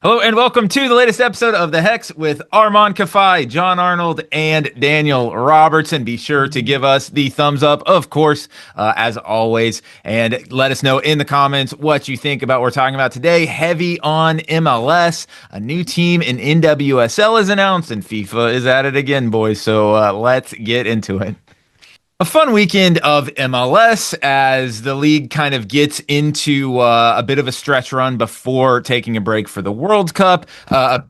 Hello and welcome to the latest episode of The Hex with Armand Kafai, John Arnold, and Daniel Robertson. Be sure to give us the thumbs up, of course, as always, and let us know in the comments what you think about what we're talking about today. Heavy on MLS. A new team in NWSL is announced, and FIFA is at it again, boys. So let's get into it. A fun weekend of MLS as the league kind of gets into a bit of a stretch run before taking a break for the World Cup. A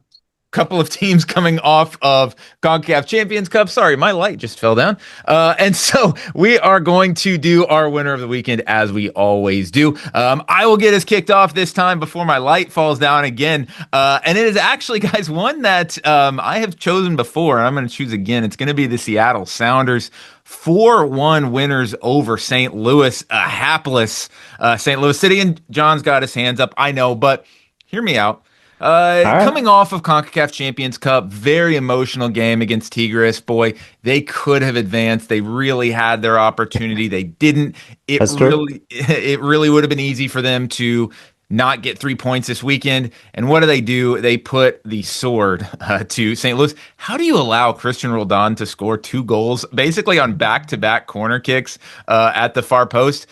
couple of teams coming off of CONCACAF Champions Cup. Sorry, my light just fell down. And so we are going to do our winner of the weekend as we always do. I will get us kicked off this time before my light falls down again. And it is actually, guys, one that I have chosen before, and I'm going to choose again. It's going to be the Seattle Sounders. 4-1 winners over St. Louis, a hapless St. Louis City. And John's got his hands up, I know, but hear me out. Coming off of CONCACAF Champions Cup, very emotional game against Tigres. Boy, they could have advanced. They really had their opportunity. They didn't. It really would have been easy for them to not get 3 points this weekend. And what do? They put the sword to St. Louis. How do you allow Christian Roldan to score 2 goals basically on back-to-back corner kicks at the far post?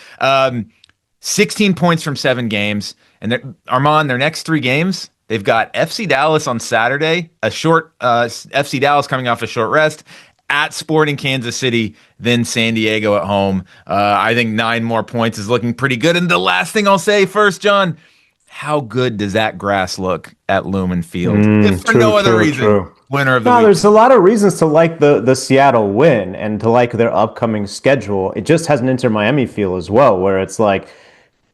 16 points from 7 games. And Armand, their next 3 games, they've got FC Dallas on Saturday, a short FC Dallas coming off a short rest, at Sporting Kansas City, then San Diego at home. I think 9 more points is looking pretty good. And the last thing I'll say first, John, how good does that grass look at Lumen Field? If for no other reason, winner of the week. There's a lot of reasons to like the Seattle win and to like their upcoming schedule. It just has an Inter Miami feel as well, where it's like,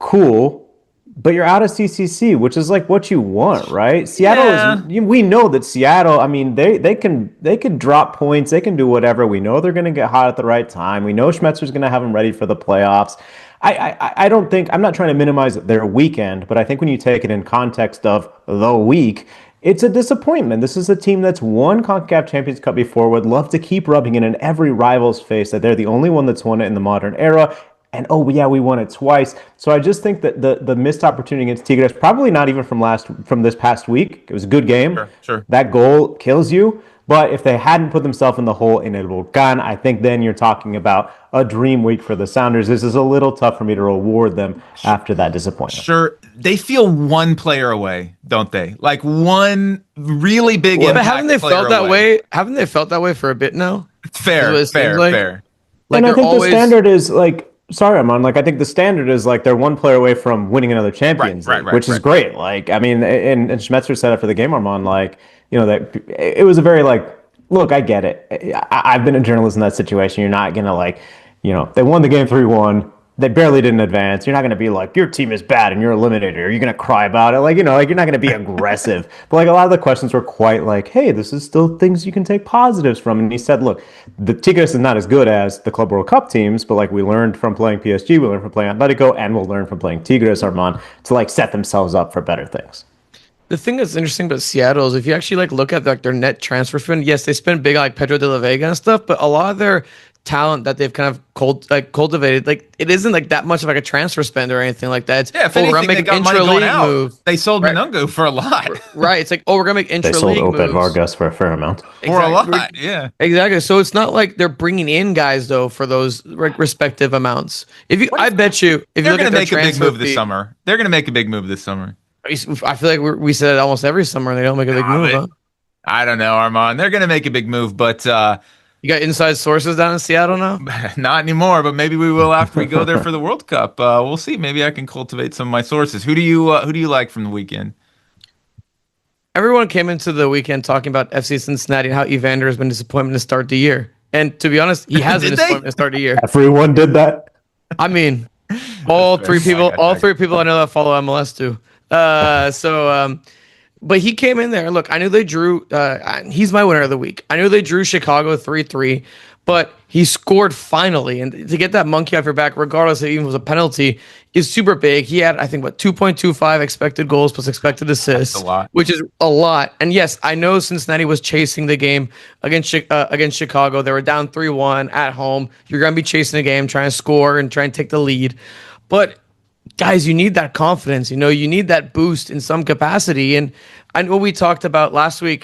cool, but you're out of CCC, which is like what you want, right? Seattle is. We know that Seattle. I mean, they can drop points. They can do whatever. We know they're going to get hot at the right time. We know Schmetzer's going to have them ready for the playoffs. I don't think I'm not trying to minimize their weekend, but I think when you take it in context of the week, it's a disappointment. This is a team that's won CONCACAF Champions Cup before. Would love to keep rubbing it in every rival's face that they're the only one that's won it in the modern era. And oh yeah, we won it twice. So I just think that the missed opportunity against Tigres, probably not even from this past week. It was a good game. Sure. That goal kills you. But if they hadn't put themselves in the hole in El Volcán, I think then you're talking about a dream week for the Sounders. This is a little tough for me to reward them after that disappointment. Sure. They feel one player away, don't they? Like one really big impact. But haven't they felt that way? Haven't they felt that way for a bit now? Fair. Like, and I think the standard is like, sorry, Armand. Like, I think the standard is like they're one player away from winning another Champions League, which is great. Like, I mean, and Schmetzer said it for the game, Armand. Like, you know, that it was a very like, look, I get it. I've been a journalist in that situation. You're not gonna like, you know, they won the game 3-1. They barely didn't advance. You're not gonna be like, your team is bad and you're eliminated. Or you're gonna cry about it. Like, you know, like you're not gonna be aggressive. But like a lot of the questions were quite like, hey, this is still things you can take positives from. And he said, look, the Tigres is not as good as the Club World Cup teams, but like we learned from playing PSG, we learned from playing Atletico, and we'll learn from playing Tigres, Armand, to like set themselves up for better things. The thing that's interesting about Seattle is if you actually like look at like their net transfer spend, yes, they spend big like Pedro de la Vega and stuff, but a lot of their talent that they've kind of cultivated, like it isn't like that much of like a transfer spend or anything like that. It's, if anything, we're gonna make an intra-league move. They sold Manungo for a lot. Right. It's like, we're gonna make intra-league moves. They sold Obed Vargas for a fair amount. For a lot, yeah. Exactly. So it's not like they're bringing in guys though for those respective amounts. I bet you if you look at their transfer move this summer, they're gonna make a big move this summer. I feel like we said it almost every summer and they don't make a big move. Huh? I don't know, Armand. They're going to make a big move, but you got inside sources down in Seattle now? Not anymore, but maybe we will after we go there for the World Cup. We'll see. Maybe I can cultivate some of my sources. Who do you like from the weekend? Everyone came into the weekend talking about FC Cincinnati and how Evander has been a disappointment to start the year. And to be honest, he has been a disappointment to start the year. Everyone did that. I mean, all three people I know that follow MLS too. But he came in there. Look, I knew they drew. He's my winner of the week. I knew they drew Chicago 3-3, but he scored finally. And to get that monkey off your back, regardless if it even was a penalty, is super big. He had, I think, 2.25 expected goals plus expected assists, which is a lot. And yes, I know Cincinnati was chasing the game against Chicago. They were down 3-1 at home. You're going to be chasing the game, trying to score and trying to take the lead. But guys, you need that confidence. You need that boost in some capacity. And I know we talked about last week,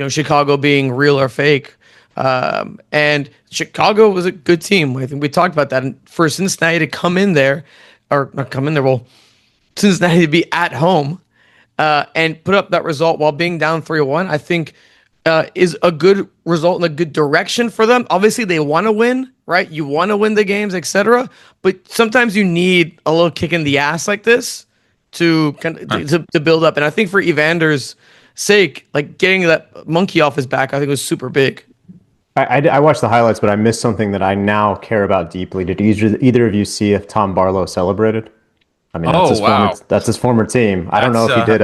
Chicago being real or fake. And Chicago was a good team. I think we talked about that. And for Cincinnati to come in there, or not come in there, well, Cincinnati to be at home and put up that result while being down 3-1, I think is a good result in a good direction for them. Obviously, they want to win, right? You want to win the games, etc. But sometimes you need a little kick in the ass like this to build up. And I think for Evander's sake, like getting that monkey off his back, I think was super big. I watched the highlights, but I missed something that I now care about deeply. Did either of you see if Tom Barlow celebrated? I mean, that's his former team. I don't know if he did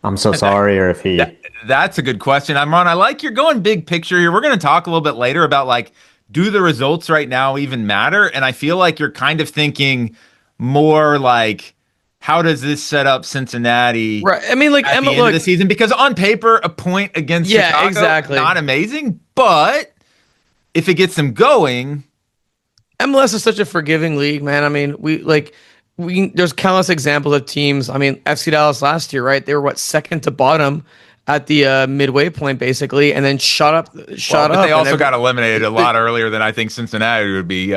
I'm so sorry, or if he... That's a good question. Imran, I like you're going big picture here. We're going to talk a little bit later about, like, do the results right now even matter? And I feel like you're kind of thinking more like, how does this set up Cincinnati? Right. I mean, like, at the end of the season? Because on paper, a point against Chicago, exactly, not amazing. But if it gets them going, MLS is such a forgiving league, man. I mean, there's countless examples of teams. I mean, FC Dallas last year, right? They were second to bottom at the midway point, basically, and then shot up. But they also got eliminated a lot earlier than I think Cincinnati would be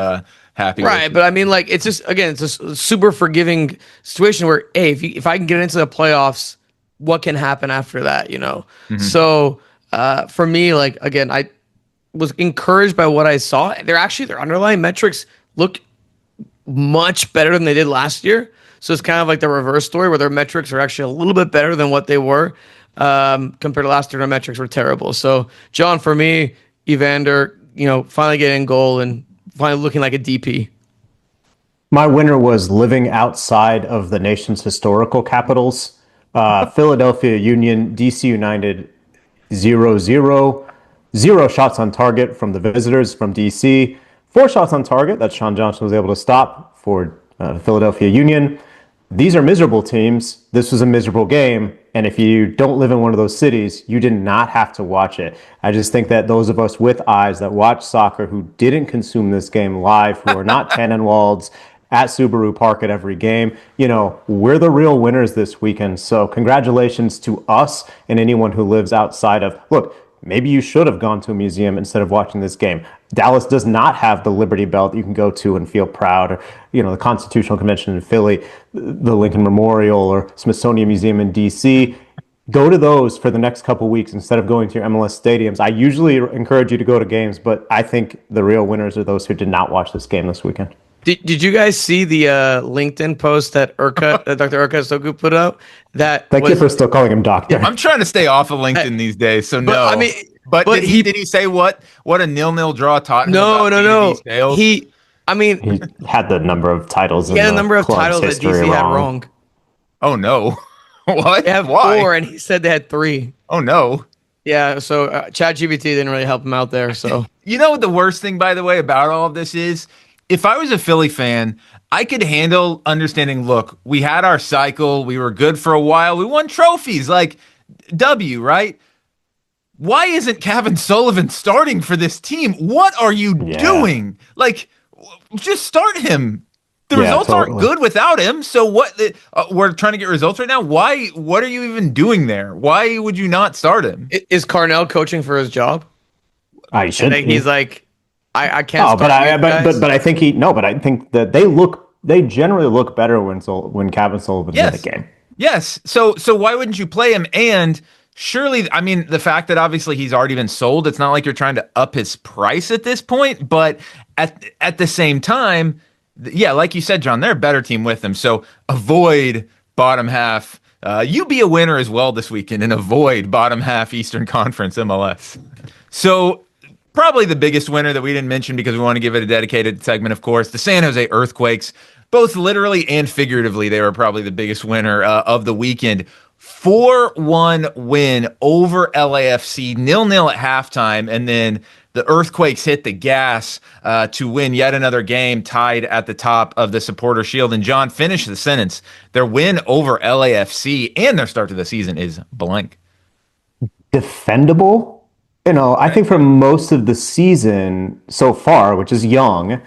happy. Right, with. but I mean, like, it's just, again, it's a super forgiving situation where, hey, if I can get into the playoffs, what can happen after that? Mm-hmm. So for me, like, again, I was encouraged by what I saw. Their underlying metrics look much better than they did last year. So it's kind of like the reverse story where their metrics are actually a little bit better than what they were compared to last year. Their metrics were terrible. So, John, for me, Evander, finally getting goal and finally looking like a DP. My winner was living outside of the nation's historical capitals. Philadelphia Union, DC United 0-0. 0 shots on target from the visitors from DC. 4 shots on target that Sean Johnson was able to stop for Philadelphia Union. These are miserable teams. This was a miserable game. And if you don't live in one of those cities, you did not have to watch it. I just think that those of us with eyes that watch soccer who didn't consume this game live, who are not Tannenwalds at Subaru Park at every game, we're the real winners this weekend. So congratulations to us and anyone who lives outside of... Look, maybe you should have gone to a museum instead of watching this game. Dallas does not have the Liberty Bell that you can go to and feel proud, or the Constitutional Convention in Philly, the Lincoln Memorial, or Smithsonian Museum in DC. Go to those for the next couple weeks instead of going to your MLS stadiums. I usually encourage you to go to games, but I think the real winners are those who did not watch this game this weekend. Did you guys see the LinkedIn post that Dr. Urquhart Soku put out? Thank you for still calling him doctor. I'm trying to stay off of LinkedIn these days, so no. I mean, but did he say what a 0-0 draw taught him? No. He had the number of titles. He had a number of titles that DC had wrong. Oh no! What? They have 4, and he said they had 3. Oh no! Yeah, so ChatGPT didn't really help him out there. So what the worst thing, by the way, about all of this is? If I was a Philly fan, I could handle understanding, look, we had our cycle. We were good for a while. We won trophies like W, right? Why isn't Kevin Sullivan starting for this team? What are you doing? Like, just start him. The results aren't good without him. So what? We're trying to get results right now. Why? What are you even doing there? Why would you not start him? Is Carnell coaching for his job? I should. He's like... I can't. Oh, but I think but I think that they generally look better when Kevin Sullivan's in the game. Yes. So why wouldn't you play him? And surely, I mean, the fact that obviously he's already been sold, it's not like you're trying to up his price at this point. But at the same time, like you said, John, they're a better team with him. So avoid bottom half. You be a winner as well this weekend and avoid bottom half Eastern Conference MLS. So. Probably the biggest winner that we didn't mention because we want to give it a dedicated segment, of course, the San Jose Earthquakes. Both literally and figuratively, they were probably the biggest winner of the weekend. 4-1 win over LAFC, 0-0 at halftime, and then the Earthquakes hit the gas to win yet another game tied at the top of the Supporter Shield. And John, finish the sentence. Their win over LAFC and their start to the season is blank. Defendable? I think for most of the season so far, which is young,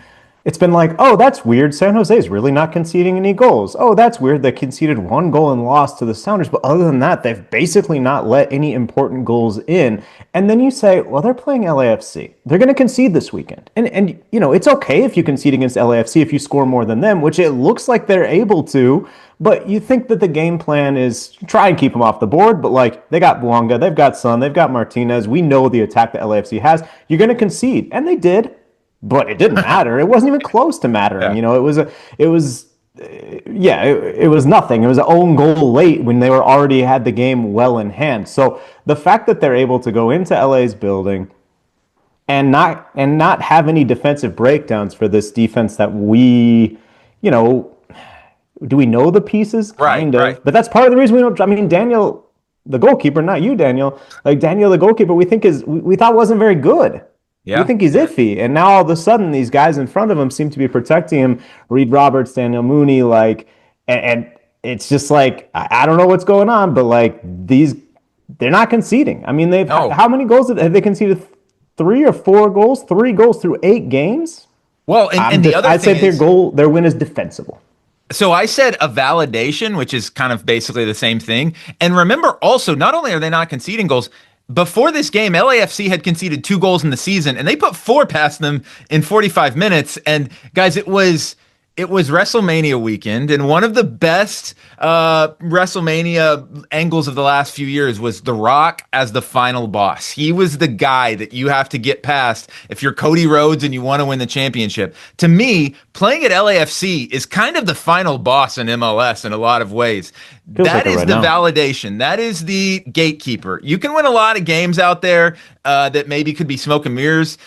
it's been like, oh, that's weird. San Jose is really not conceding any goals. Oh, that's weird. They conceded one goal and lost to the Sounders. But other than that, they've basically not let any important goals in. And then you say, well, they're playing LAFC. They're going to concede this weekend. And it's okay if you concede against LAFC if you score more than them, which it looks like they're able to. But you think that the game plan is try and keep them off the board. But like they got Bouanga, they've got Son, they've got Martinez. We know the attack that LAFC has. You're going to concede. And they did. But it didn't matter. It wasn't even close to mattering. Yeah. It was nothing. It was an own goal late when they were already had the game well in hand. So the fact that they're able to go into LA's building and not have any defensive breakdowns for this defense that we, do we know the pieces? Kind of. Right. But that's part of the reason we don't. I mean, Daniel, the goalkeeper, not you, Daniel. Like Daniel, the goalkeeper, we thought wasn't very good. Yeah. We think he's iffy. And now all of a sudden, these guys in front of him seem to be protecting him. Reed Roberts, Daniel Mooney, and it's just like, I don't know what's going on, but they're not conceding. I mean, how many goals have they conceded? 3 or 4 goals? 3 goals through 8 games? Well, and the other I'd thing say their win is defensible. So I said a validation, which is kind of basically the same thing. And remember also, not only are they not conceding goals, before this game, LAFC had conceded 2 goals in the season, and they put 4 past them in 45 minutes. And guys, it was WrestleMania weekend, and one of the best WrestleMania angles of the last few years was The Rock as the final boss. He was the guy that you have to get past if you're Cody Rhodes and you want to win the championship. To me, playing at LAFC is kind of the final boss in MLS in a lot of ways. That is the validation. That is the gatekeeper. You can win a lot of games out there that maybe could be smoke and mirrors.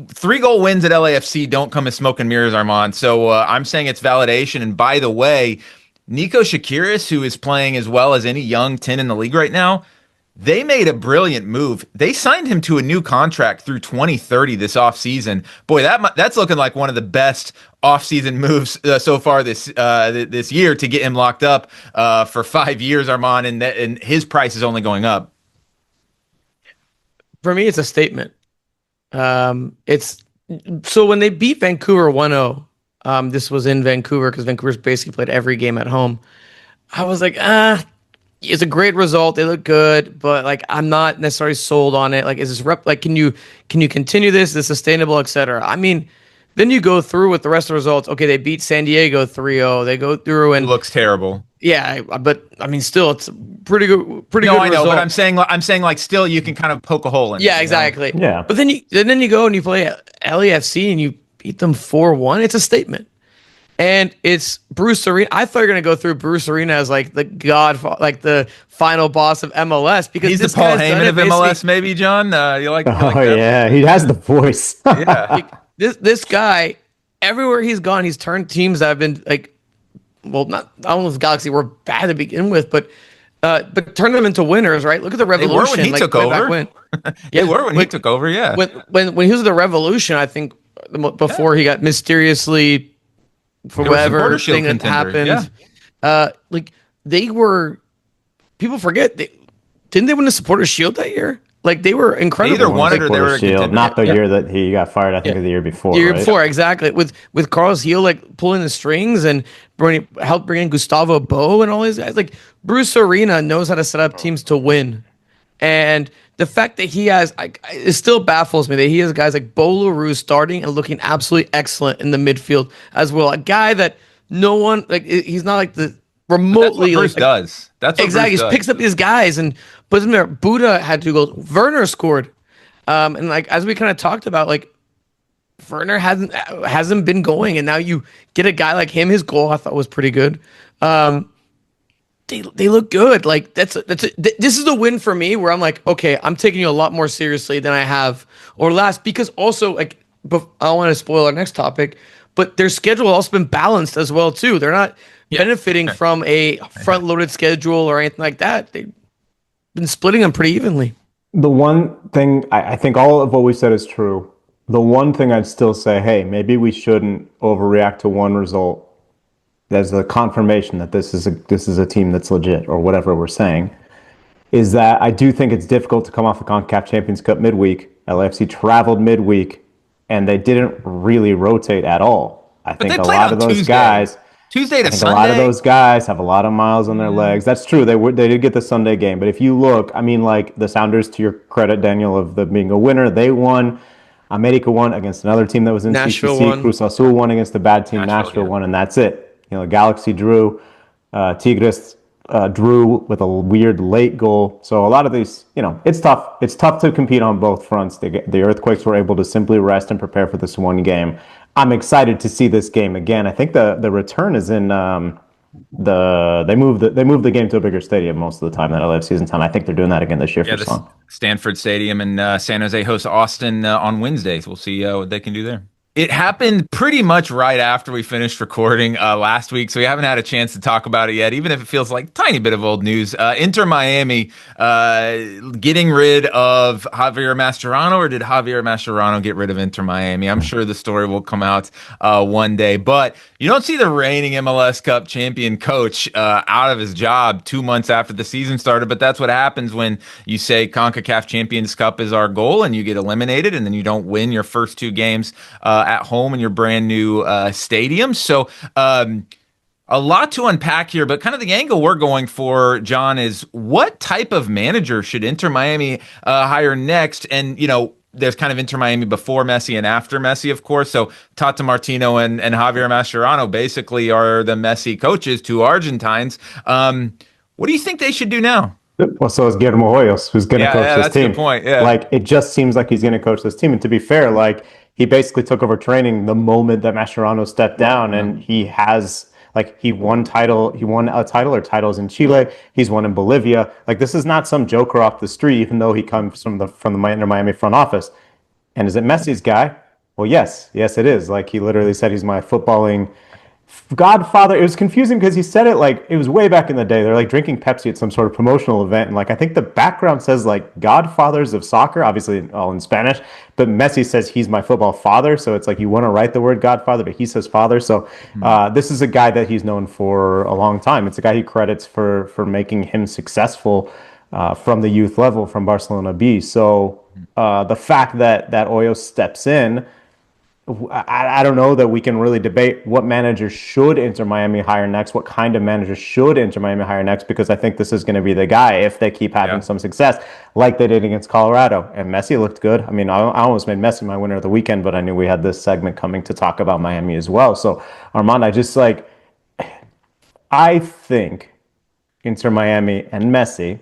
3-goal wins at LAFC don't come as smoke and mirrors, Armand. So I'm saying it's validation. And by the way, Nico Shakiris, who is playing as well as any young 10 in the league right now, they made a brilliant move. They signed him to a new contract through 2030 this offseason. Boy, that's looking like one of the best offseason moves so far this year to get him locked up for 5 years, Armand, and his price is only going up. For me, it's a statement. It's so when they beat Vancouver 1-0, this was in Vancouver because Vancouver's basically played every game at home. I was like, it's a great result. They look good, but like I'm not necessarily sold on it. Like, is this can you continue this? Is this sustainable, etc.? I mean, then you go through with the rest of the results. Okay, they beat San Diego 3-0. They go through and it looks terrible. Yeah, but I mean, still, it's pretty good. No, good I know, result. but I'm saying like still you can kind of poke a hole in. Yeah, it, exactly. Yeah. But then you go and you play LAFC and you beat them 4-1. It's a statement. And it's Bruce Arena. I thought you were going to go through Bruce Arena as like the like the final boss of MLS because he's the Paul Heyman of MLS, maybe, John. You like that? Yeah, he has the voice. Yeah. This guy, everywhere he's gone, he's turned teams that have been like, well, I don't know if Galaxy were bad to begin with, but turn them into winners, right? Look at the Revolution. They were when he took over. They were when he took over, yeah. When he was at the Revolution, I think before he got mysteriously, for whatever thing that happened, like they were, people forget, didn't they win the Supporters Shield that year? Like they were incredible. They either won it or they were a contender. Not the year that he got fired. I think the year before. The year before, exactly. With Carlos Heel like pulling the strings and helped bring in Gustavo Bo and all these guys. Like Bruce Arena knows how to set up teams to win, and the fact that he has, it still baffles me that he has guys like Bo LaRue starting and looking absolutely excellent in the midfield as well. A guy that no one he's not like the remotely. That's what Bruce does. That's what exactly. Bruce does. He picks up these guys and puts them there. Buddha had 2 goals. Werner scored, and like as we kind of talked about, like Werner hasn't been going, and now you get a guy like him. His goal I thought was pretty good. They look good. Like this is a win for me where I'm like, okay, I'm taking you a lot more seriously than I have or last, because also like I don't want to spoil our next topic, but their schedule has also been balanced as well too. They're not benefiting from a front-loaded schedule or anything like that. They've been splitting them pretty evenly. The one thing I think all of what we said is true. The one thing I'd still say, hey, maybe we shouldn't overreact to one result as a confirmation that this is a team that's legit or whatever we're saying, is that I do think it's difficult to come off the CONCACAF Champions Cup midweek. LAFC traveled midweek and they didn't really rotate at all. I But think they a played lot on of those Tuesday. guys. Tuesday I to think a lot of Sunday. those guys have a lot of miles on their legs. That's true. They did get the Sunday game, but if you look, I mean, like the Sounders, to your credit, Daniel, of the being a winner, they won. America won against another team that was in Nashville CCC. won. Cruz Azul won against the bad team. Nashville, yeah. Won, and that's it. You know, Galaxy drew. Tigres drew with a weird late goal. So a lot of these, you know, it's tough. It's tough to compete on both fronts. The Earthquakes were able to simply rest and prepare for this one game. I'm excited to see this game again. I think the return is in they moved the game to a bigger stadium most of the time that LAFC is in town. I think they're doing that again this year for some. Stanford Stadium, and San Jose hosts Austin on Wednesday. So we'll see what they can do there. It happened pretty much right after we finished recording last week, so we haven't had a chance to talk about it yet, even if it feels like a tiny bit of old news. Inter Miami getting rid of Javier Mascherano, or did Javier Mascherano get rid of Inter Miami? I'm sure the story will come out one day, but you don't see the reigning MLS Cup champion coach out of his job 2 months after the season started, but that's what happens when you say CONCACAF Champions Cup is our goal and you get eliminated and then you don't win your first two games at home in your brand new stadium. So a lot to unpack here, but kind of the angle we're going for, John, is what type of manager should Inter Miami hire next? And, you know, there's kind of Inter Miami before Messi and after Messi, of course. So Tata Martino and Javier Mascherano basically are the Messi coaches, two Argentines. What do you think they should do now? Well, so is Guillermo Hoyos, who's going to coach this that's team. the point. Yeah. Like, it just seems like he's going to coach this team. And to be fair, like, he basically took over training the moment that Mascherano stepped down, and he has, like, he won a title or titles in Chile. He's won in Bolivia. Like, this is not some joker off the street, even though he comes from the Inter Miami front office. And is it Messi's guy? Well, yes, it is. Like, he literally said he's my footballing godfather. It was confusing because he said it like it was way back in the day. They're like drinking Pepsi at some sort of promotional event, and like I think the background says like godfathers of soccer, obviously all in Spanish, but Messi says he's my football father, so it's like you want to write the word godfather, but he says father. So this is a guy that he's known for a long time. It's a guy he credits for making him successful from the youth level from Barcelona B. So the fact that Hoyos steps in, I don't know that we can really debate what manager should Inter Miami hire next, what kind of manager should Inter Miami hire next, because I think this is going to be the guy if they keep having some success like they did against Colorado. And Messi looked good. I mean, I almost made Messi my winner of the weekend, but I knew we had this segment coming to talk about Miami as well. So, Armand, I think Inter Miami and Messi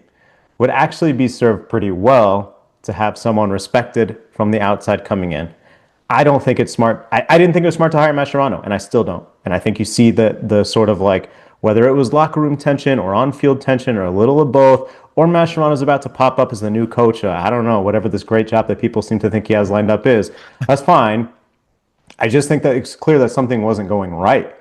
would actually be served pretty well to have someone respected from the outside coming in. I don't think it's smart. I didn't think it was smart to hire Mascherano, and I still don't. And I think you see the sort of like, whether it was locker room tension or on-field tension or a little of both, or Mascherano's about to pop up as the new coach. I don't know, whatever this great job that people seem to think he has lined up is. That's fine. I just think that it's clear that something wasn't going right.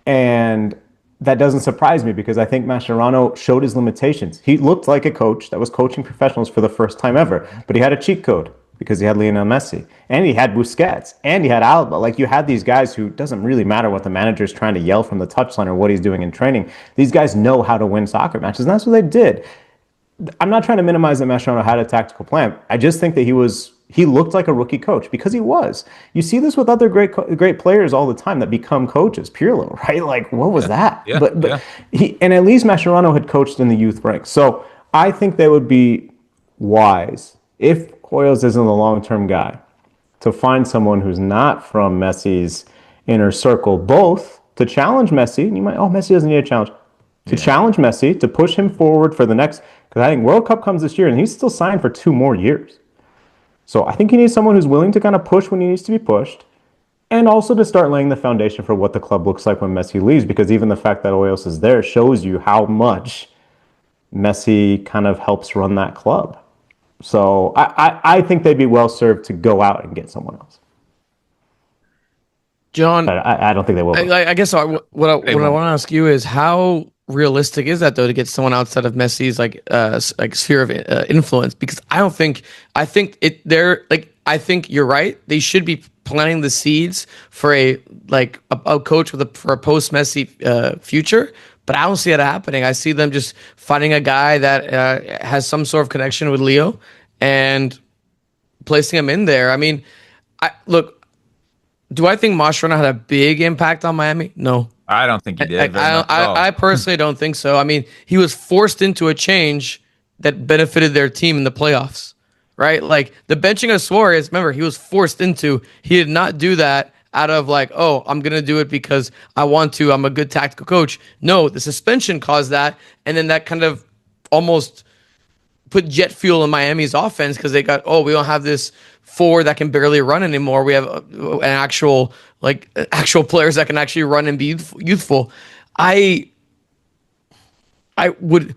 And that doesn't surprise me because I think Mascherano showed his limitations. He looked like a coach that was coaching professionals for the first time ever, but he had a cheat code because he had Lionel Messi, and he had Busquets, and he had Alba. Like, you had these guys who doesn't really matter what the manager's trying to yell from the touchline or what he's doing in training. These guys know how to win soccer matches, and that's what they did. I'm not trying to minimize that Mascherano had a tactical plan. I just think that he looked like a rookie coach because he was. You see this with other great players all the time that become coaches. Pirlo, right? Like, what was that? And at least Mascherano had coached in the youth ranks. So I think they would be wise, if Hoyos isn't the long-term guy, to find someone who's not from Messi's inner circle, both to challenge Messi. And you might, Messi doesn't need a challenge. To challenge Messi, to push him forward for the next, because I think World Cup comes this year, and he's still signed for 2 more years. So I think he needs someone who's willing to kind of push when he needs to be pushed, and also to start laying the foundation for what the club looks like when Messi leaves, because even the fact that Hoyos is there shows you how much Messi kind of helps run that club. So I think they'd be well served to go out and get someone else. John, I don't think they will. I guess what I want to ask you is, how realistic is that though to get someone outside of Messi's like sphere of influence? Because I think you're right. They should be planting the seeds for a coach for a post Messi future. But I don't see it happening. I see them just finding a guy that has some sort of connection with Leo and placing him in there. I mean, look, Do I think Mascherano had a big impact on Miami? No. I don't think he did. I personally don't think so. I mean, he was forced into a change that benefited their team in the playoffs, right? Like the benching of Suarez, remember, he was forced into. He did not do that out of like, oh, I'm going to do it because I want to. I'm a good tactical coach. No, the suspension caused that. And then that kind of almost put jet fuel in Miami's offense because they got, oh, we don't have this forward that can barely run anymore. We have an actual players that can actually run and be youthful. I would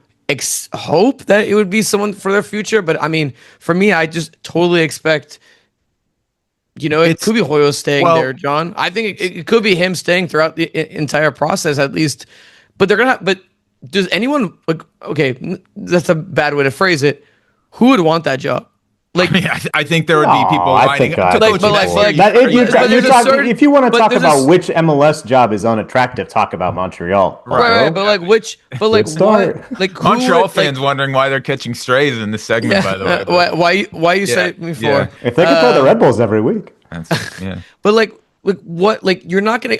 hope that it would be someone for their future, but I mean, for me, I just totally expect. It could be Hoyo staying there, John. I think it could be him staying throughout the entire process at least. But but does anyone like? Okay, that's a bad way to phrase it. Who would want that job? Like, I mean, I think there would be people lining up to coach if you want to talk about which MLS job is unattractive, talk about Montreal. Right, but like what? Montreal fans wondering why they're catching strays in this segment, by the way. Why you say me for? Yeah. If they could play the Red Bulls every week. But like what? Like you're not gonna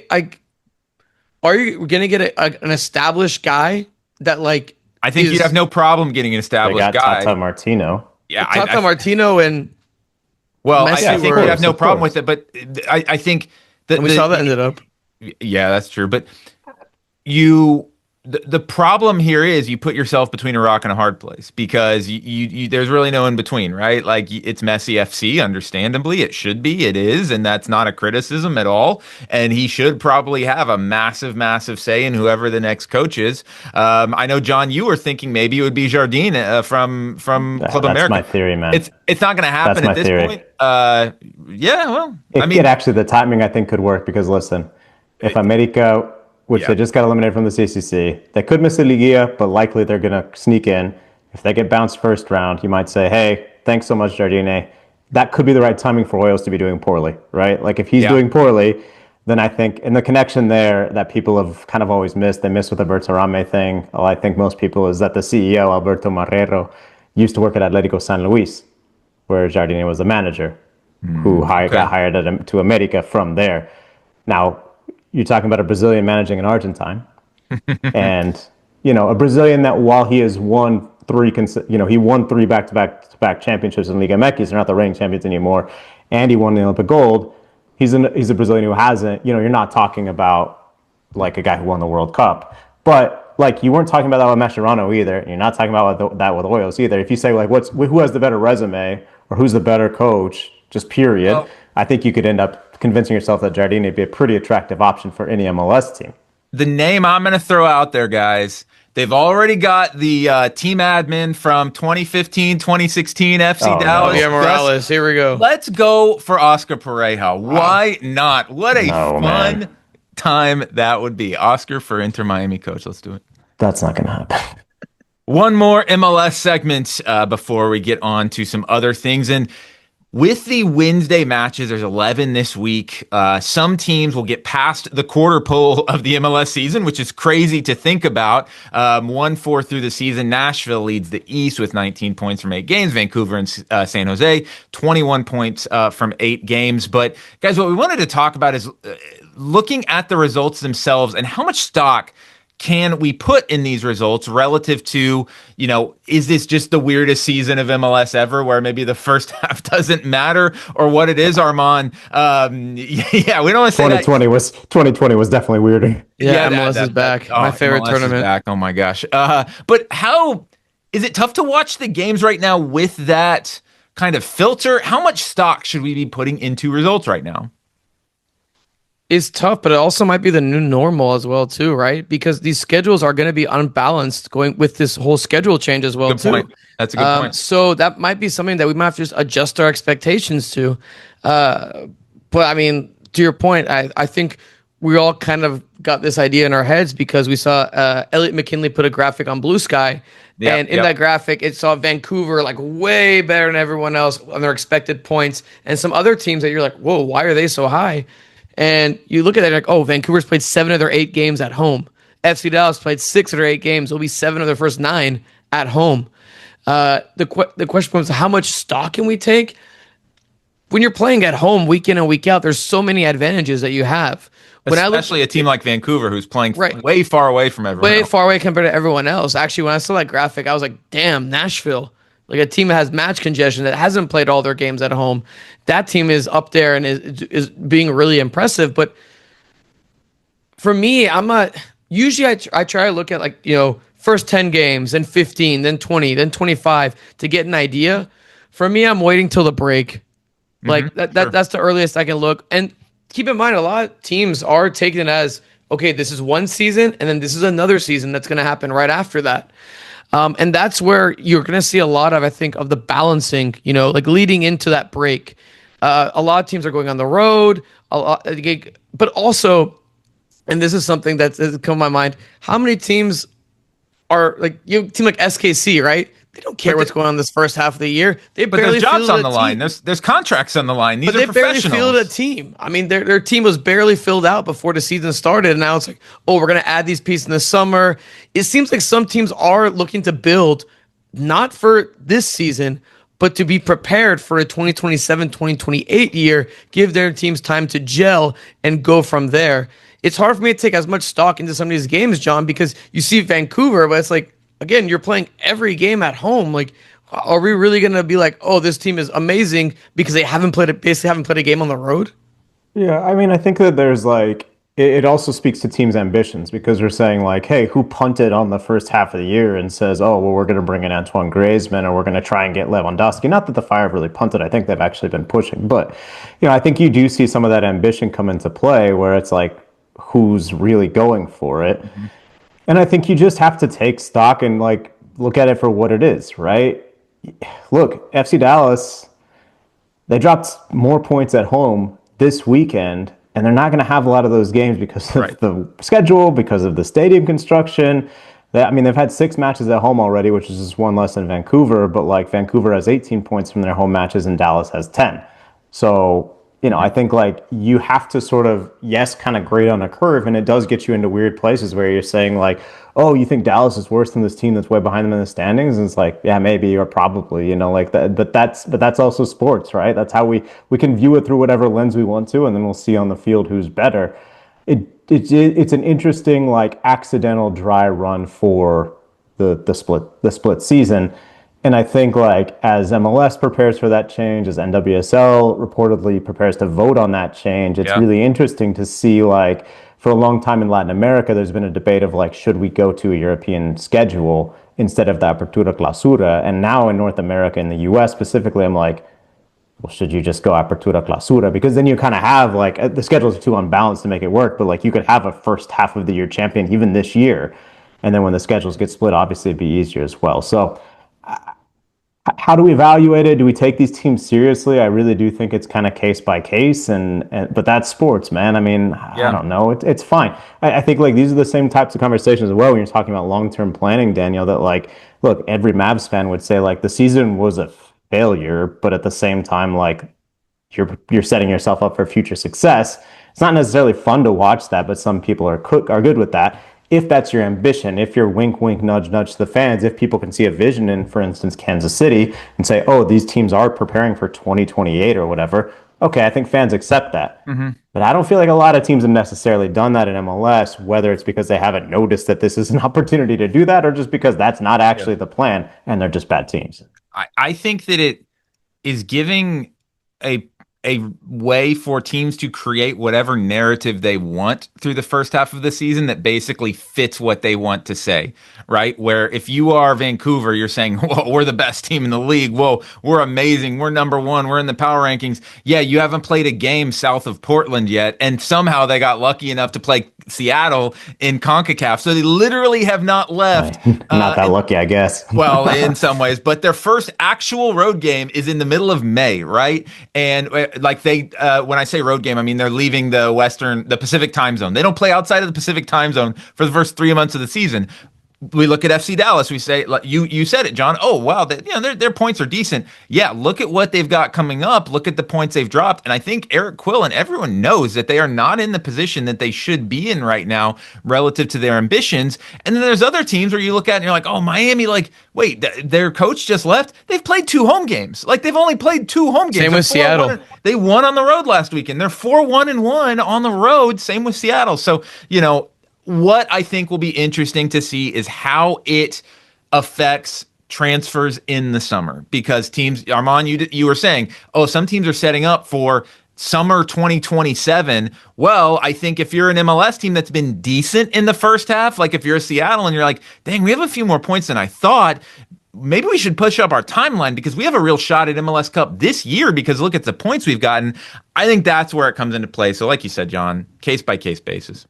are you gonna get an established guy that like? I think you'd have no problem getting an established guy. Tata Martino. Yeah, Tata Martino and I think we have no problem with it, but I think that we saw that ended up. Yeah, that's true. But the problem here is you put yourself between a rock and a hard place because you there's really no in between, right? Like it's Messi FC, understandably, it should be, it is, and that's not a criticism at all. And he should probably have a massive say in whoever the next coach is. I know, John, you were thinking maybe it would be Jardine from Club America. That's my theory, man. It's not going to happen at this point. Actually, the timing I think could work because listen, if America, which they just got eliminated from the CCC. They could miss the Liguilla, but likely they're going to sneak in. If they get bounced first round, you might say, hey, thanks so much, Jardine. That could be the right timing for Hoyos to be doing poorly, right? Like if he's doing poorly, then I think, and the connection there that people have kind of always missed, they missed with the Bertarame thing, I think most people, is that the CEO, Alberto Marrero, used to work at Atlético San Luis, where Jardine was the manager, who got hired to America from there. Now, you're talking about a Brazilian managing an Argentine, and a Brazilian that while he has won he won three back-to-back championships in Liga MX. They're not the reigning champions anymore, and he won the Olympic gold. He's a Brazilian who hasn't. You're not talking about like a guy who won the World Cup, but like you weren't talking about that with Mascherano either. And you're not talking about that with Hoyos either. If you say like who has the better resume or who's the better coach, just period. Well, I think you could end up convincing yourself that Jardine would be a pretty attractive option for any MLS team. The name I'm going to throw out there, guys, they've already got the team admin from 2015, 2016 FC Dallas. Yeah, Morales, here we go. Let's go for Oscar Pareja. Why not? What a fun time that would be. Oscar for Inter Miami coach. Let's do it. That's not going to happen. One more MLS segment before we get on to some other things. And with the Wednesday matches, there's 11 this week. Some teams will get past the quarter pole of the MLS season, which is crazy to think about. 1-4 through the season. Nashville leads the East with 19 points from 8 games. Vancouver and San Jose, 21 points from 8 games. But guys, what we wanted to talk about is looking at the results themselves and how much stock can we put in these results relative to, is this just the weirdest season of MLS ever where maybe the first half doesn't matter or what it is, Armand? We don't want to say 2020 was definitely weirder. Yeah, MLS is back. My favorite MLS tournament. Is back. Oh my gosh. But how is it tough to watch the games right now with that kind of filter? How much stock should we be putting into results right now? Is tough, but it also might be the new normal as well too, right? Because these schedules are going to be unbalanced going with this whole schedule change as well too. Point. That's a good point. So that might be something that we might have to just adjust our expectations to. But I mean, to your point, I think we all kind of got this idea in our heads because we saw Elliot McKinley put a graphic on Blue Sky. And in that graphic, it saw Vancouver like way better than everyone else on their expected points. And some other teams that you're like, whoa, why are they so high? And you look at it like, oh, Vancouver's played 7 of their 8 games at home. FC Dallas played 6 of their 8 games. It'll be 7 of their first 9 at home. The question becomes, how much stock can we take? when you're playing at home week in and week out, there's so many advantages that you have. Especially a team like Vancouver, who's playing Right. way far away from everyone way else. far away compared to everyone else. Actually, when I saw that graphic, I was like, damn, Nashville, like a team that has match congestion that hasn't played all their games at home. That team is up there and is being really impressive. But for me, I'm not usually I try to look at like, first 10 games, then 15, then 20, then 25 to get an idea. For me, I'm waiting till the break. Like that's the earliest I can look. And keep in mind, a lot of teams are taking it as, okay, this is one season, and then this is another season that's going to happen right after that. And that's where you're going to see a lot of, I think, of the balancing, like leading into that break. A lot of teams are going on the road, but also, and this is something that's come to my mind, how many teams are like, you have a team like SKC, right? They don't care what's going on this first half of the year. But there's jobs on the line. There's contracts on the line. These are professionals. But they barely fielded a team. I mean, their team was barely filled out before the season started, and now it's like, oh, we're going to add these pieces in the summer. It seems like some teams are looking to build not for this season, but to be prepared for a 2027-2028 year, give their teams time to gel and go from there. It's hard for me to take as much stock into some of these games, John, because you see Vancouver, but it's like, again, you're playing every game at home. Like, are we really going to be like, oh, this team is amazing because they basically haven't played a game on the road? Yeah, I mean, I think that there's like, it also speaks to teams' ambitions because we're saying like, hey, who punted on the first half of the year and says, oh, well, we're going to bring in Antoine Griezmann or we're going to try and get Lewandowski. Not that the Fire have really punted. I think they've actually been pushing. But, I think you do see some of that ambition come into play where it's like, who's really going for it. Mm-hmm. And I think you just have to take stock and like look at it for what it is, right? Look, FC Dallas, they dropped more points at home this weekend, and they're not going to have a lot of those games because of the schedule, because of the stadium construction. They've had 6 matches at home already, which is just one less than Vancouver, but like Vancouver has 18 points from their home matches and Dallas has 10. So, I think like you have to sort of, kind of grade on a curve, and it does get you into weird places where you're saying like, oh, you think Dallas is worse than this team that's way behind them in the standings? And it's like, yeah, maybe or probably, like that. But that's also sports, right? That's how we can view it through whatever lens we want to, and then we'll see on the field who's better. It's an interesting like accidental dry run for the split season. And I think like as MLS prepares for that change, as NWSL reportedly prepares to vote on that change, it's really interesting to see like for a long time in Latin America, there's been a debate of like, should we go to a European schedule instead of the Apertura Clausura? And now in North America, in the US specifically, I'm like, well, should you just go Apertura Clausura? Because then you kind of have like, the schedules are too unbalanced to make it work, but like you could have a first half of the year champion even this year. And then when the schedules get split, obviously it'd be easier as well. So how do we evaluate it? Do we take these teams seriously? I really do think it's kind of case by case, but that's sports, man. I mean, I don't know. It's fine. I think like these are the same types of conversations as well when you're talking about long-term planning, Daniel, that like, look, every Mavs fan would say like the season was a failure, but at the same time, like you're setting yourself up for future success. It's not necessarily fun to watch that, but some people are good with that. If that's your ambition, if you're wink, wink, nudge, nudge to the fans, if people can see a vision in, for instance, Kansas City and say, oh, these teams are preparing for 2028 or whatever, okay, I think fans accept that. Mm-hmm. But I don't feel like a lot of teams have necessarily done that in MLS, whether it's because they haven't noticed that this is an opportunity to do that or just because that's not actually the plan and they're just bad teams. I think that it is giving a way for teams to create whatever narrative they want through the first half of the season that basically fits what they want to say, right? Where if you are Vancouver, you're saying, whoa, we're the best team in the league. Whoa, we're amazing. We're number one. We're in the power rankings. Yeah, you haven't played a game south of Portland yet. And somehow they got lucky enough to play Seattle in CONCACAF. So they literally have not left. Not that lucky, I guess. Well, in some ways. But their first actual road game is in the middle of May, right? And like when I say road game, I mean they're leaving the Pacific time zone. They don't play outside of the Pacific time zone for the first 3 months of the season. we look at FC Dallas. We say, like you said it, John. Oh wow, their points are decent. Yeah, look at what they've got coming up. Look at the points they've dropped, and I think Eric Quill and everyone knows that they are not in the position that they should be in right now relative to their ambitions. And then there's other teams where you look at and you're like, oh, Miami, like, wait, their coach just left. They've played 2 home games. Like they've only played 2 home games. Same with Seattle. They won on the road last weekend. They're 4-1-1 on the road. Same with Seattle. So what I think will be interesting to see is how it affects transfers in the summer, because teams, Armand, you were saying, oh, some teams are setting up for summer 2027. Well, I think if you're an MLS team that's been decent in the first half, like if you're a Seattle and you're like, dang, we have a few more points than I thought, maybe we should push up our timeline because we have a real shot at MLS Cup this year because look at the points we've gotten. I think that's where it comes into play. So like you said, John, case by case basis.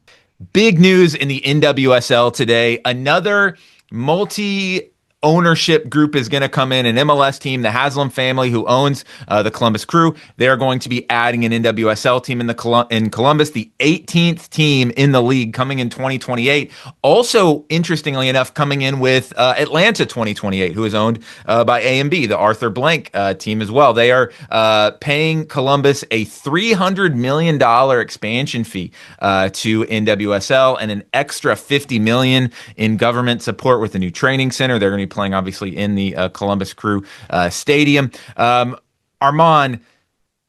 Big news in the NWSL today. Another multi-ownership group is going to come in, an MLS team, the Haslam family, who owns the Columbus Crew. They're going to be adding an NWSL team in Columbus, the 18th team in the league coming in 2028. Also, interestingly enough, coming in with Atlanta 2028, who is owned by A&B, the Arthur Blank team as well. They are paying Columbus a $300 million expansion fee to NWSL and an extra $50 million in government support with a new training center. They're going to be playing obviously in the Columbus Crew Stadium. Armand,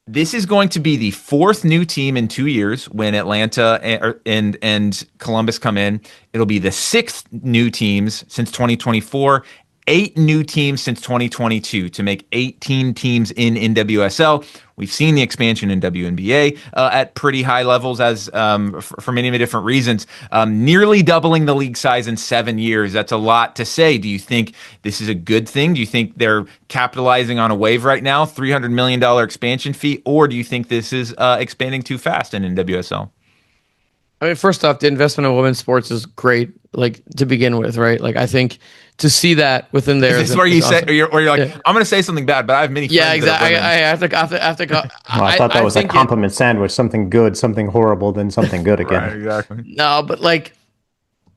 this is going to be the 4th new team in 2 years when Atlanta and Columbus come in. It'll be the 6th new teams since 2024, 8 new teams since 2022 to make 18 teams in NWSL. We've seen the expansion in WNBA at pretty high levels as for many different reasons, nearly doubling the league size in 7 years. That's a lot to say. Do you think this is a good thing? Do you think they're capitalizing on a wave right now, $300 million expansion fee, or do you think this is expanding too fast in NWSL? I mean, first off, the investment in women's sports is great, like to begin with, right? Like, I think to see that within there. Is this where you say, or you're like, yeah, I'm going to say something bad, but I have many friends. Yeah, exactly. I have to go. Well, I thought that was a compliment sandwich, something good, something horrible, then something good again. Right, exactly. No, but like,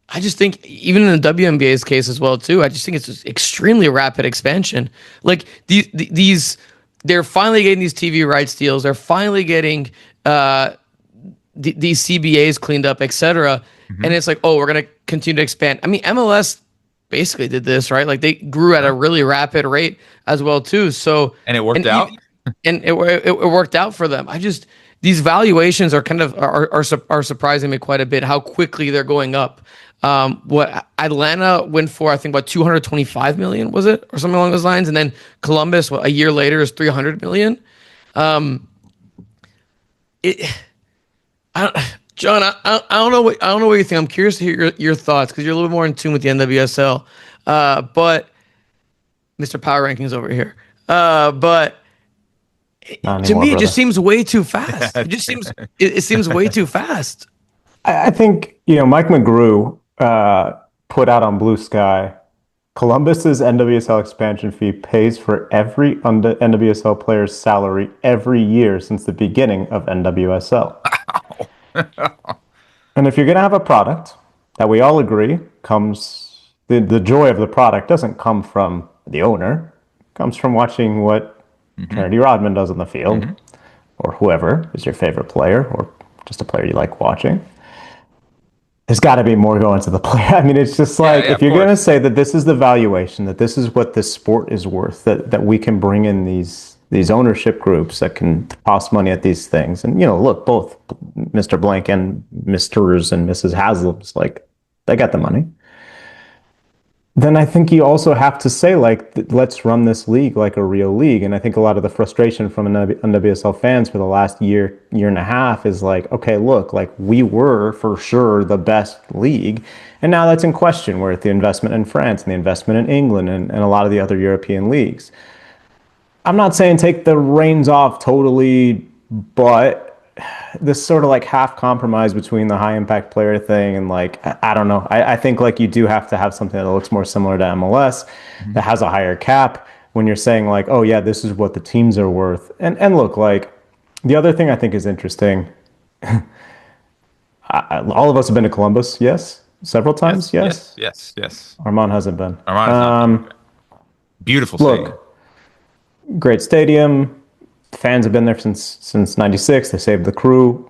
I just think even in the WNBA's case as well, too, I just think it's just extremely rapid expansion. Like these, they're finally getting these TV rights deals. They're finally getting, these CBAs cleaned up, etc. And it's like, oh, we're going to continue to expand. I mean, MLS basically did this, right? Like they grew at a really rapid rate as well too. So and it worked out. And it worked out for them. These valuations are kind of are surprising me quite a bit how quickly they're going up. What Atlanta went for, I think, about 225 million, was it, or something along those lines, and then Columbus, a year later, is 300 million. John, I don't know what you think. I'm curious to hear your thoughts because you're a little bit more in tune with the NWSL. But Mr. Power Rankings over here. But to me, it just seems way too fast. It seems way too fast. I think Mike McGrew put out on Blue Sky, Columbus's NWSL expansion fee pays for every NWSL player's salary every year since the beginning of NWSL. And if you're going to have a product that we all agree comes, the joy of the product doesn't come from the owner, it comes from watching what Trinity Rodman does on the field, or whoever is your favorite player, or just a player you like watching. There's got to be more going to the player. I mean, it's just like, if you're going to say that this is the valuation, that this is what this sport is worth, that we can bring in these ownership groups that can toss money at these things. And, look, both Mr. Blank and Mr. and Mrs. Haslam's, like, they got the money. Then I think you also have to say, like, let's run this league like a real league. And I think a lot of the frustration from NWSL fans for the last year and a half is like, okay, look, like we were for sure the best league. And now that's in question with the investment in France and the investment in England and a lot of the other European leagues. I'm not saying take the reins off totally, but this sort of like half compromise between the high impact player thing and like, I don't know. I think like you do have to have something that looks more similar to MLS that has a higher cap when you're saying like, oh yeah, this is what the teams are worth. And look, like the other thing I think is interesting. All of us have been to Columbus. Yes. several times. Yes. Yes. Armand hasn't been. Armand has not been. Beautiful stadium. Look, great stadium. Fans have been there since '96. They saved the crew.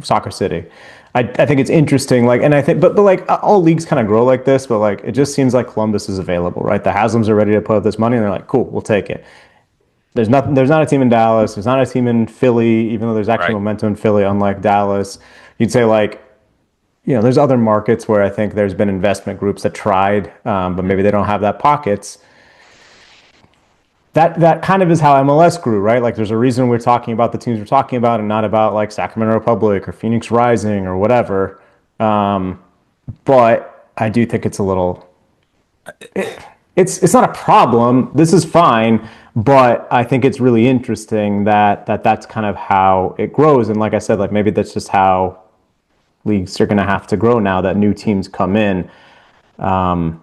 Soccer City. I think it's interesting. Like, and I think, but like all leagues kind of grow like this. But like, it just seems like Columbus is available, right? The Haslams are ready to put up this money, and they're like, cool, we'll take it. There's not a team in Dallas. There's not a team in Philly, even though there's actually momentum in Philly, unlike Dallas. You'd say like, there's other markets where I think there's been investment groups that tried, but maybe they don't have that pockets. That kind of is how MLS grew, right? Like there's a reason we're talking about the teams we're talking about and not about like Sacramento Republic or Phoenix Rising or whatever. But I do think it's a little, it's not a problem. This is fine, but I think it's really interesting that's kind of how it grows. And like I said, like maybe that's just how leagues are going to have to grow now that new teams come in. But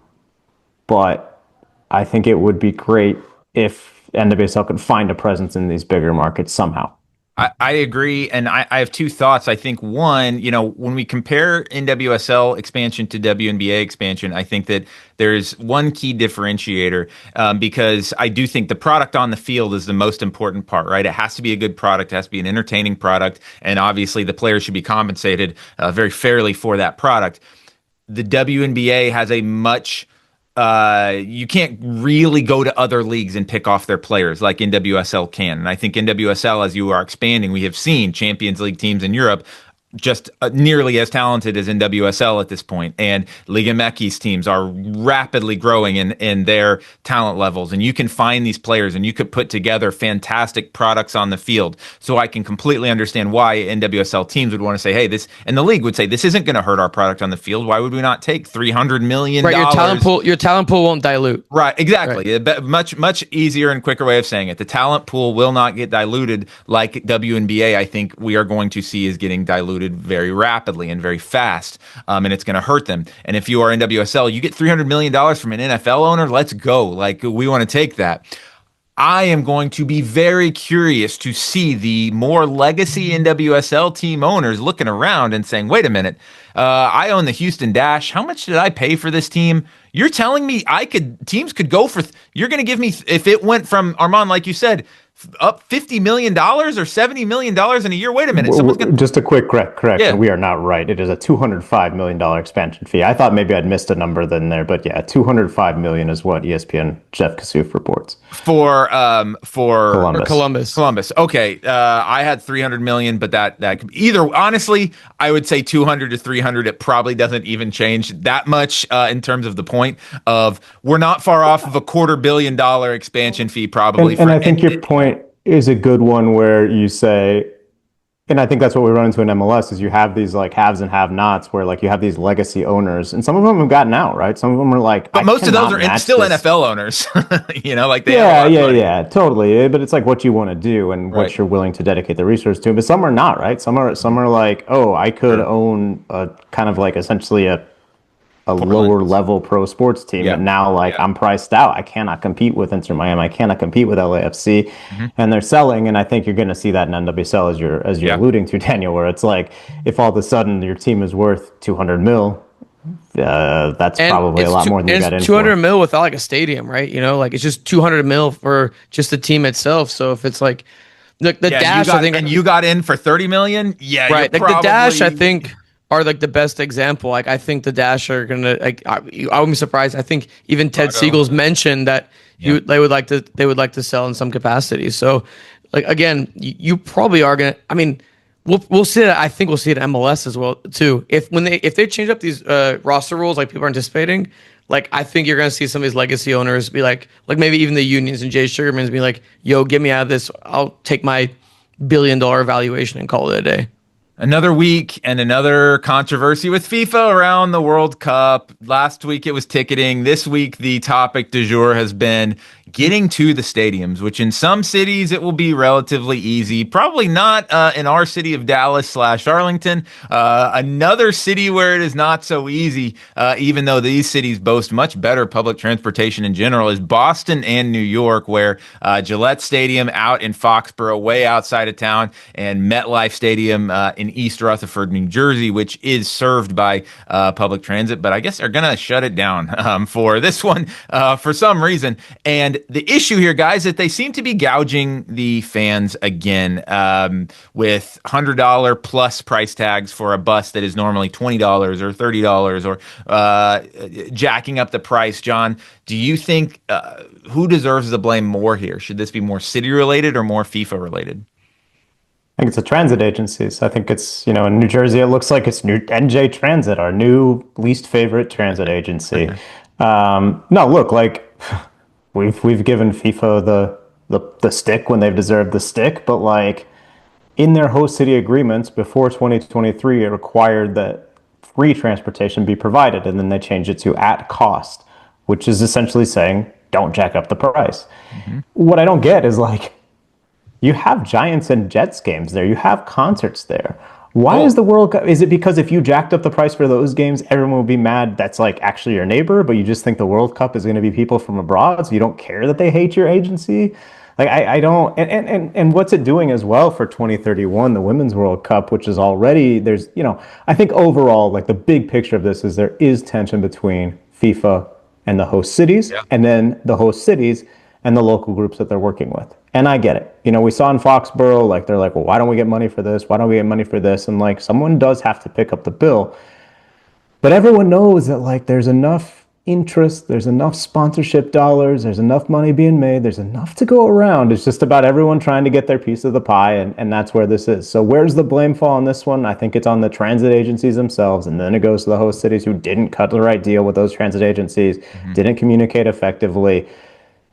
I think it would be great if NWSL could find a presence in these bigger markets somehow. I agree. And I have two thoughts. I think one, when we compare NWSL expansion to WNBA expansion, I think that there's one key differentiator because I do think the product on the field is the most important part, right? It has to be a good product. It has to be an entertaining product. And obviously the players should be compensated very fairly for that product. The WNBA has a much you can't really go to other leagues and pick off their players like NWSL can. And I think NWSL, as you are expanding, we have seen Champions League teams in Europe just nearly as talented as NWSL at this point. And Liga MX teams are rapidly growing in their talent levels. And you can find these players and you could put together fantastic products on the field. So I can completely understand why NWSL teams would want to say, hey, this, and the league would say, this isn't going to hurt our product on the field. Why would we not take $300 million? Right, your talent pool won't dilute. Right, exactly. Right. Much easier and quicker way of saying it. The talent pool will not get diluted like WNBA. I think we are going to see is getting diluted very rapidly and very fast, and it's going to hurt them. And if you are NWSL, you get $300 million from an NFL owner, let's go. Like, we want to take that. I am going to be very curious to see the more legacy NWSL team owners looking around and saying, wait a minute, I own the Houston Dash. How much did I pay for this team? You're telling me teams could go for, you're going to give me, if it went from, Armand, like you said, up $50 million or $70 million in a year. Wait a minute. Just a quick correction. Yeah. We are not right. It is a $205 million expansion fee. I thought maybe I'd missed a number then there, but yeah, $205 million is what ESPN Jeff Kassouf reports. For Columbus. Okay. I had 300 million, but that either, honestly, I would say 200 to 300. It probably doesn't even change that much in terms of the point of we're not far off of a $250 million expansion fee probably. And I think your point is a good one where you say, and I think that's what we run into in MLS is you have these like haves and have-nots where like you have these legacy owners and some of them have gotten out, right? Some of them are like, but most of those are still NFL owners, like they yeah, totally. But it's like what you want to do and what you're willing to dedicate the resource to. But some are not, right? Some are like, oh, I could own a kind of like essentially a lower level pro sports team, and now I'm priced out. I cannot compete with Inter Miami. I cannot compete with LAFC, and they're selling. And I think you're going to see that in NWSL as you're alluding to, Daniel, where it's like if all of a sudden your team is worth 200 mil, that's probably a lot more than you got in. 200 mil without like a stadium, right? Like it's just 200 mil for just the team itself. So if it's like the Dash, I think, and you got in for 30 million, right? Like the Dash, I think, are like the best example. Like I think the Dash are gonna. Like I wouldn't be surprised. I think even Ted Siegel's mentioned that they would like to sell in some capacity. So, like again, you probably are gonna. I mean, we'll see that. I think we'll see it at MLS as well too. If they change up these roster rules like people are anticipating, like I think you're gonna see some of these legacy owners be like maybe even the unions and Jay Sugarman's be like, "Yo, get me out of this. I'll take my $1 billion valuation and call it a day." Another week and another controversy with FIFA around the World Cup. Last week it was ticketing. This week the topic du jour has been getting to the stadiums, which in some cities it will be relatively easy. Probably not in our city of Dallas/Arlington. Another city where it is not so easy, even though these cities boast much better public transportation in general, is Boston and New York, where Gillette Stadium out in Foxborough, way outside of town, and MetLife Stadium in East Rutherford, New Jersey, which is served by public transit, but I guess they're going to shut it down for this one for some reason. And the issue here, guys, that they seem to be gouging the fans again with $100 plus price tags for a bus that is normally $20 or $30 or jacking up the price. John, do you think who deserves the blame more here? Should this be more city related or more FIFA related? I think it's the transit agencies. I think it's, in New Jersey, it looks like it's new NJ Transit, our new least favorite transit agency. No, look, like we've given FIFA the stick when they've deserved the stick, but like in their host city agreements before 2023, it required that free transportation be provided, and then they changed it to at cost, which is essentially saying don't jack up the price. Mm-hmm. What I don't get is like, you have Giants and Jets games there. You have concerts there. Why is the World Cup? Is it because if you jacked up the price for those games, everyone would be mad that's like actually your neighbor, but you just think the World Cup is going to be people from abroad, so you don't care that they hate your agency? Like, I don't, and what's it doing as well for 2031, the Women's World Cup, which is already, there's, I think overall, like the big picture of this is there is tension between FIFA and the host cities, and then the host cities and the local groups that they're working with. And I get it. We saw in Foxborough, like they're like, well, why don't we get money for this? Why don't we get money for this? And like someone does have to pick up the bill. But everyone knows that like there's enough interest, there's enough sponsorship dollars, there's enough money being made, there's enough to go around. It's just about everyone trying to get their piece of the pie, and that's where this is. So where's the blame fall on this one? I think it's on the transit agencies themselves, and then it goes to the host cities who didn't cut the right deal with those transit agencies, didn't communicate effectively.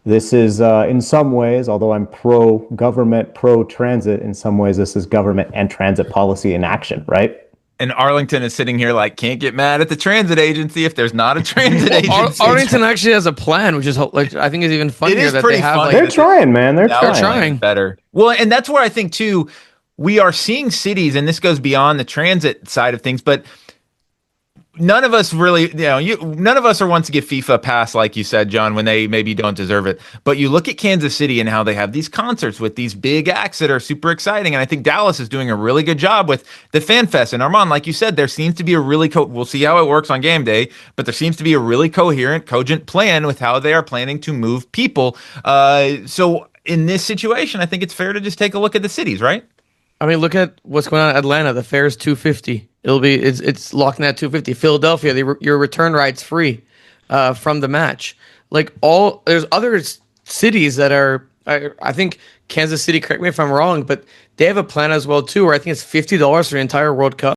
This is, in some ways, although I'm pro-government, pro-transit, in some ways this is government and transit policy in action, right? And Arlington is sitting here like, can't get mad at the transit agency if there's not a transit agency. Arlington actually has a plan, which is like I think is even funnier that they have. Like, they're trying, man. They're trying better. Well, and that's where I think too, we are seeing cities, and this goes beyond the transit side of things, but none of us really, none of us are ones to give FIFA a pass, like you said, John, when they maybe don't deserve it. But you look at Kansas City and how they have these concerts with these big acts that are super exciting. And I think Dallas is doing a really good job with the Fan Fest. And Armand, like you said, there seems to be a really, we'll see how it works on game day, but there seems to be a really coherent, cogent plan with how they are planning to move people. So in this situation, I think it's fair to just take a look at the cities, right? I mean, look at what's going on in Atlanta. The fare is $250. It's locking at $250. Philadelphia, your return ride's free from the match. Like there's other cities that are. I think Kansas City. Correct me if I'm wrong, but they have a plan as well too, where I think it's $50 for the entire World Cup.